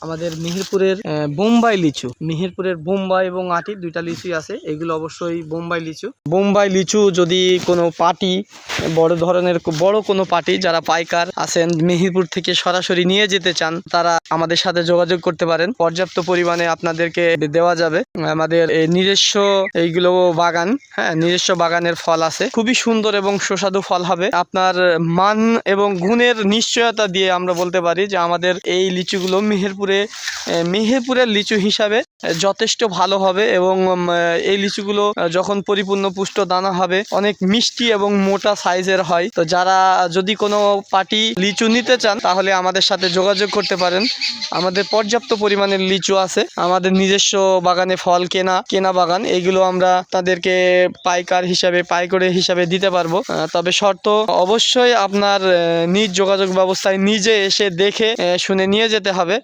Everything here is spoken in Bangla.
আমাদের মেহেরপুরের বোম্বাই লিচু, মেহেরপুরের বোম্বাই এবং আটি দুইটা লিচুই আছে। এগুলো অবশ্যই বোম্বাই লিচু। বোম্বাই লিচু যদি কোনো পার্টি, বড় ধরনের বড় কোনো পার্টি যারা পাইকার আছেন মেহেরপুর থেকে সরাসরি নিয়ে যেতে চান, তারা আমাদের সাথে যোগাযোগ করতে পারেন। পর্যাপ্ত পরিমাণে আপনাদেরকে দেওয়া যাবে। আমাদের নিজস্ব এইগুলো বাগান, হ্যাঁ, নিজস্ব বাগানের ফল আছে, খুবই সুন্দর এবং সুস্বাদু ফল হবে। আপনার মান এবং গুণের নিশ্চয়তা দিয়ে আমরা বলতে পারি যে আমাদের এই লিচুগুলো মেহেরপুরের লিচু হিসাবে যথেষ্ট ভালো হবে। এবং এই লিচুগুলো যখন পরিপূর্ণ পুষ্ট দানা হবে অনেক মিষ্টি এবং মোটা সাইজের হয়। তো যারা যদি কোনো পার্টি লিচু নিতে চান তাহলে আমাদের সাথে যোগাযোগ করতে পারেন। আমাদের পর্যাপ্ত পরিমাণের লিচু আছে, আমাদের নিজস্ব বাগানে ফল কেনা বাগান, এগুলো আমরা তাদেরকে পাইকারি হিসাবে দিতে পারবো। তবে শর্ত অবশ্যই আপনার নিজ যোগাযোগ ব্যবস্থায় নিজে এসে দেখে শুনে নিয়ে যেতে হবে।